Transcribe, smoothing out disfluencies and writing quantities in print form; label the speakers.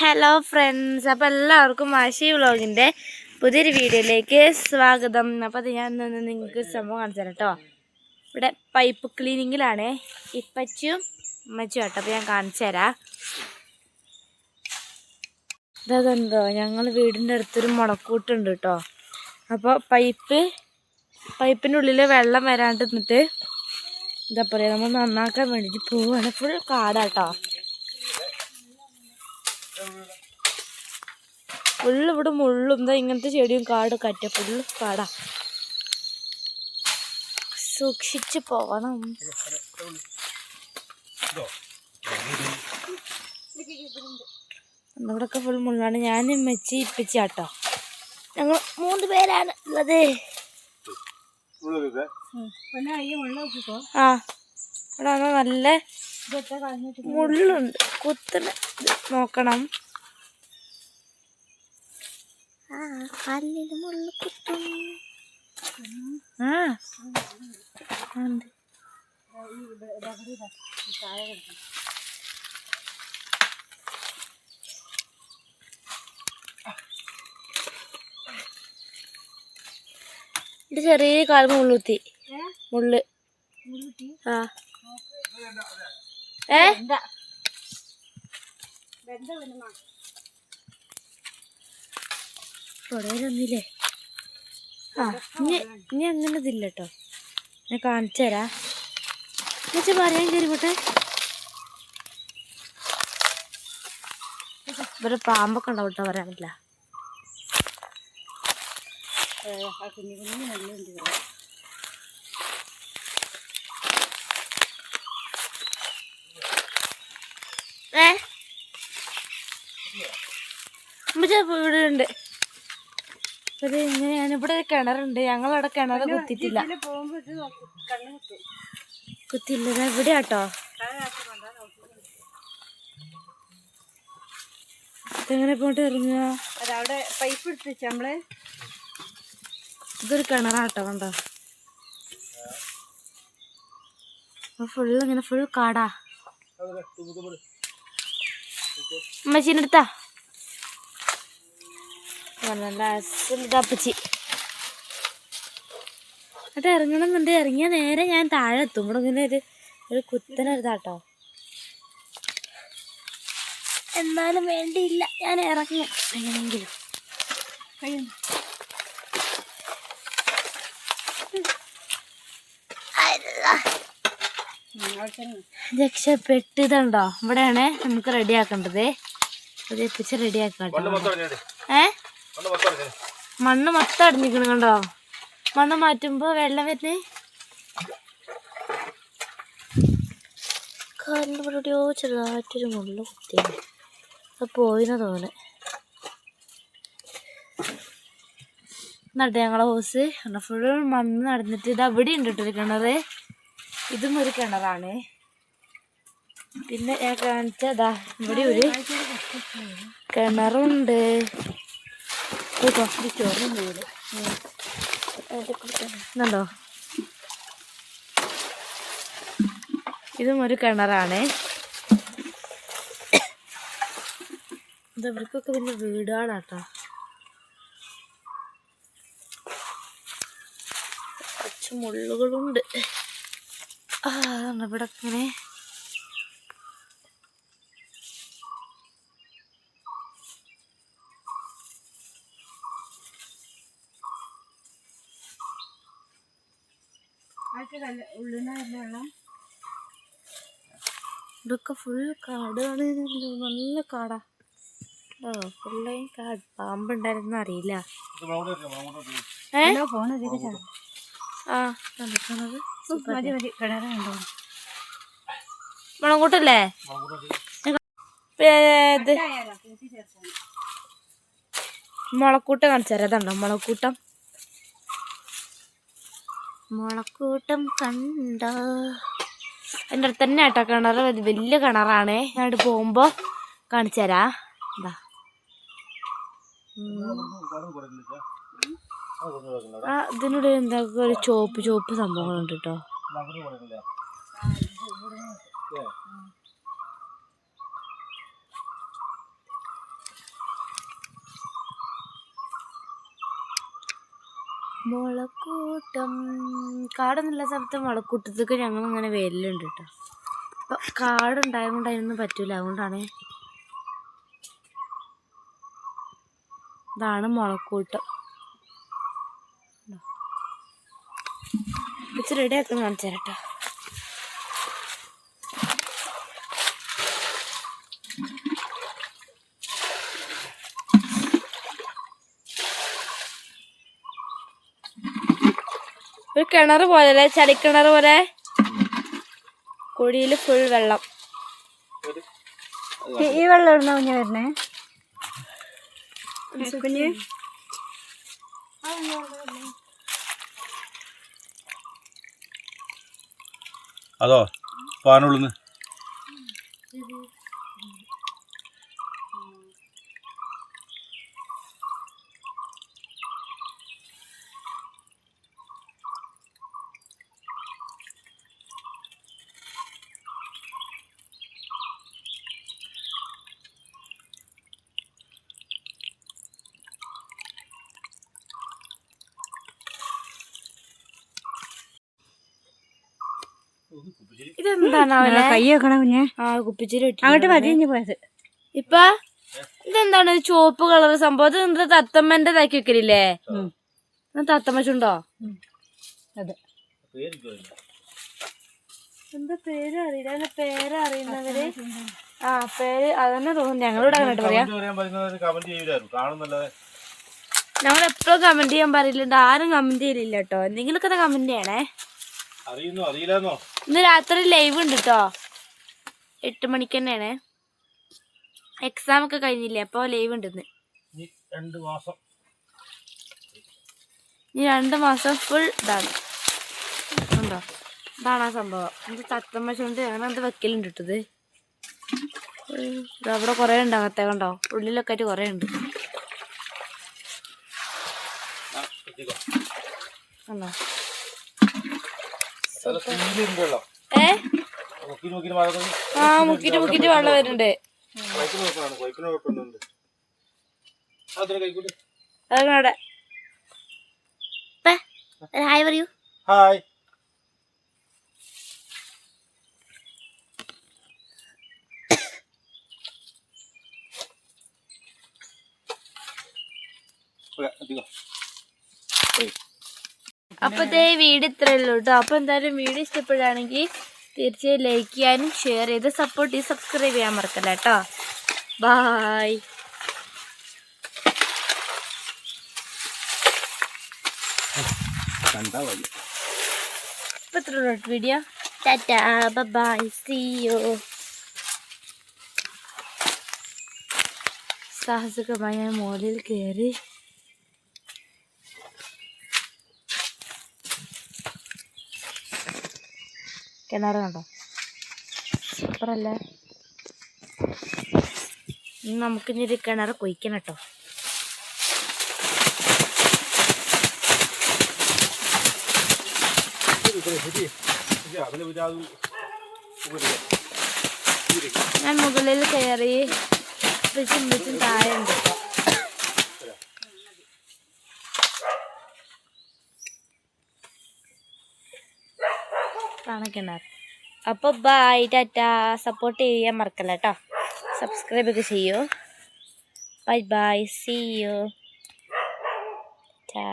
Speaker 1: Hello friends, അപ്പോൾ എല്ലാവർക്കും ആശി വ്ളോഗിൻ്റെ പുതിയൊരു വീഡിയോയിലേക്ക് സ്വാഗതം. അപ്പോൾ ഞാൻ നിങ്ങൾക്ക് സംഭവം കാണിച്ചു തരാം കേട്ടോ. ഇവിടെ പൈപ്പ് ക്ലീനിങ്ങിലാണ് ഇപ്പച്ചും ഉമ്മച്ചും കേട്ടോ. അപ്പോൾ ഞാൻ കാണിച്ചു തരാം. ഇതെന്തോ ഞങ്ങൾ വീടിൻ്റെ അടുത്തൊരു മുളക്കൂട്ടുണ്ട് കേട്ടോ. അപ്പോൾ പൈപ്പിൻ്റെ ഉള്ളിൽ വെള്ളം വരാണ്ട് നിന്നിട്ട് എന്താ പറയുക, നമ്മൾ നന്നാക്കാൻ വേണ്ടിയിട്ട് പോവുകയാണ്. ഫുൾ കാടാട്ടോ. ഫുള്ള് ഇവിടെ മുള്ളും എന്താ ഇങ്ങനത്തെ ചെടിയും കാട് കറ്റ ഫുള്ള് കാടാ. സൂക്ഷിച്ച് പോകണം. ഇവിടൊക്കെ ഫുൾ മുള്ളാണ്. ഞാൻ മെച്ചി ഇപ്പിച്ചാട്ടോ. ഞങ്ങൾ 3 പേരാണ് ഉള്ളത്. ആ ഇവിടെ നല്ല മുള്ളുണ്ട്, കുത്തണ നോക്കണം. കാലിൽ മുള്ളു കുത്തും. ഇത് ചെറിയ കാൽ മുള്ളുത്തി മുള്ളു. തുടരൊന്നില്ലേ? ഇനി അങ്ങനെ ഇതില്ല കേട്ടോ. ഞാൻ കാണിച്ചു തരാം. എന്നുവെച്ചാൽ പറയാൻ കയറിപ്പോട്ടെ. ഇവിടെ പാമ്പൊക്കെ ഉണ്ടാവും കേട്ടോ, പറയാൻ പറ്റില്ല. ഇവിടെ ഉണ്ട്. ഇത് ഇങ്ങനെയാണ്. ഇവിടെ ഒരു കിണറുണ്ട്. ഞങ്ങളവിടെ കിണർ കുത്തിയിട്ടില്ല. കുത്തിയില്ല ഇവിടെ കേട്ടോ. എങ്ങനെ പോയിട്ട് ഇറങ്ങുക? അവിടെ പൈപ്പ് എടുത്ത് നമ്മള്. ഇതൊരു കിണറാട്ടോ. കണ്ടോ ഫുള്ള് ഇങ്ങനെ ഫുൾ കാടാ. അമ്മച്ചീനെടുത്താ തപ്പിച്ചി എന്നിട്ട് ഇറങ്ങണമെന്നുണ്ട്. ഇറങ്ങിയാൽ നേരെ ഞാൻ താഴെ എത്തും. ഇവിടെ ഇങ്ങനെ ഒരു കുത്തനരുതാട്ടോ. എന്നാലും വേണ്ടിയില്ല, ഞാൻ ഇറങ്ങും എങ്ങനെയെങ്കിലും. രക്ഷപ്പെട്ടിതുണ്ടോ. ഇവിടെയാണ് നമുക്ക് റെഡിയാക്കേണ്ടത്. അത് എത്തിച്ച് റെഡിയാക്കാം. മണ്ണ് മൊത്തം അടിഞ്ഞിരിക്കണം. കണ്ടോ, മണ്ണ് മാറ്റുമ്പോ വെള്ളം വരുന്നേ. കാലിൻ്റെ എവിടെയോ ചെറുതായിട്ടൊരു മുള്ള കുത്തിയാണ്. അത് പോയിന്ന് തോന്നുന്നു. എന്നിട്ട് ഞങ്ങളെ ഹോസ് ഫുൾ മണ്ണ് നടന്നിട്ട് ഇത് അവിടെ ഉണ്ട് കേട്ടോ ഒരു കിണർ. ഇതും ഒരു കിണറാണ്. പിന്നെ ഞാൻ കാണിച്ചതാ ഇവിടെ ഒരു കിണറുണ്ട്. ണ്ടോ, ഇതും ഒരു കിണറാണ്. ഇത് ഇവർക്കൊക്കെ പിന്നെ വീടുകളാട്ടോ. കുറച്ച് മുള്ളുകളുണ്ട്. ഇവിടെ ഇങ്ങനെ ഇതൊക്കെ ഫുൾ കാടാണ്. നല്ല കാടാ. ഫുള്ള് കാട്. പാമ്പുണ്ടായിരുന്നു അറിയില്ല. മുളകൂട്ടല്ലേ? മുളക്കൂട്ടം കാണിച്ചു തരാം. അതുണ്ടോ മുളക്കൂട്ടം. മുളക്കൂട്ടം കണ്ടോ? എൻ്റെ അടുത്ത് തന്നെ കേട്ടോ കിണർ. വലിയ കിണറാണ്. ഞാൻ ഇവിടെ പോകുമ്പോൾ കാണിച്ചു തരാം. എന്താ ഇതിനോട് എന്താ ഒരു ചോപ്പ് സംഭവങ്ങളുണ്ട് കേട്ടോ. മുളക്കൂട്ടം കാടൊന്നുമില്ല സ്ഥലത്ത് മുളക്കൂട്ടത്തേക്ക് ഞങ്ങൾ ഇങ്ങനെ വരലുണ്ട് കേട്ടോ. അപ്പം കാടുണ്ടായതുകൊണ്ട് അതിനൊന്നും പറ്റൂല. അതുകൊണ്ടാണ് ഇതാണ് മുളക്കൂട്ടം. ഇച്ചിരി റെഡിയാക്കാൻ കാണിച്ചു തരാം കേട്ടോ. ഒരു കിണർ പോലെ ചളിക്കിണർ പോലെ കുഴിയിൽ ഫുൾ വെള്ളം.
Speaker 2: ഈ വെള്ളം എവിടുന്ന കുഞ്ഞ് വരണേ? കുഞ്ഞ്
Speaker 3: അതോ പാനുള്ളുന്ന്
Speaker 1: ഇതെന്താണ്
Speaker 2: കൈ വെക്കണ കുഞ്ഞ്?
Speaker 1: കുപ്പിച്ചിരി
Speaker 2: അങ്ങോട്ട് മതി പോയത്.
Speaker 1: ഇപ്പ ഇതെന്താണ് ചുവപ്പ് കളർ സംഭവം? ഇത് എന്താ തത്തമ്മന്റെ ഇതാക്കി വെക്കലില്ലേ? തത്തമ്മച്ചുണ്ടോ?
Speaker 2: അതെ.
Speaker 1: എന്താ പേര് അറിയില്ല. അതിന്റെ പേര് അറിയുന്നവര് പേര് അതന്നെ തോന്നുന്നു. ഞങ്ങളിവിടെ അങ്ങോട്ട് പറയാം. ഞങ്ങൾ എപ്പോഴും കമന്റ് ചെയ്യാൻ പറയില്ലുണ്ട്. ആരും കമന്റ് ചെയ്യലില്ല കേട്ടോ. എന്തെങ്കിലുമൊക്കെ കമന്റ് ചെയ്യണേ. ഇന്ന് രാത്രി ലൈവ് ഉണ്ട് കേട്ടോ. 8 മണിക്ക് തന്നെയാണ്. എക്സാം ഒക്കെ കഴിഞ്ഞില്ലേ, അപ്പൊ ലൈവ് ഉണ്ട് ഇന്ന്. ഇനി 2 മാസം ഫുൾ ഇതാണ്. ഉണ്ടോ? ഇതാണ് ആ സംഭവം. എന്ത് തത്തമ്മ ചുണ്ട് അങ്ങനെ എന്ത് വെക്കലുണ്ട് ഇട്ടത്. അവിടെ കുറെ ഉണ്ട് അകത്തെ. കണ്ടോ? ഉള്ളിലൊക്കെ ആയിട്ട് കുറെ ഉണ്ട്. കണ്ടോ? മുക്കിട്ട് മുക്കിട്ട് വെള്ളം വരുന്നുണ്ട്. അതൊക്കെ ഹായ് പറയൂ.
Speaker 3: ഹായ്.
Speaker 1: അപ്പൊ ഇതേ വീഡിയോ ഇത്രയേ ഉള്ളൂ കേട്ടോ. അപ്പൊ എന്തായാലും വീഡിയോ ഇഷ്ടപ്പെടുകയാണെങ്കിൽ തീർച്ചയായും ലൈക്ക് ചെയ്യാനും ഷെയർ ചെയ്ത് സപ്പോർട്ട് ചെയ്ത് സബ്സ്ക്രൈബ് ചെയ്യാൻ മറക്കല്ല കേട്ടോ. ബായ്. ഇപ്പൊ ഇത്ര ഉള്ളൂ video. Tata bye see you. സാഹസികമായി ഞാൻ മുകളിൽ കയറി. കിണറ് കണ്ടോ? സൂപ്പറല്ലേ? നമുക്കിനി ഒരു കിണറ് കുഴിക്കണം കേട്ടോ. ഞാൻ മുകളിൽ കയറി വിളിച്ചും താഴെ ഉണ്ട് കേട്ടോ. കിണർ. അപ്പൊ ബൈ ടാറ്റാ. സപ്പോർട്ട് ചെയ്യാൻ മറക്കല്ല കേട്ടോ. സബ്സ്ക്രൈബ് ഒക്കെ ചെയ്യൂ. Bye bye see you. ടാ.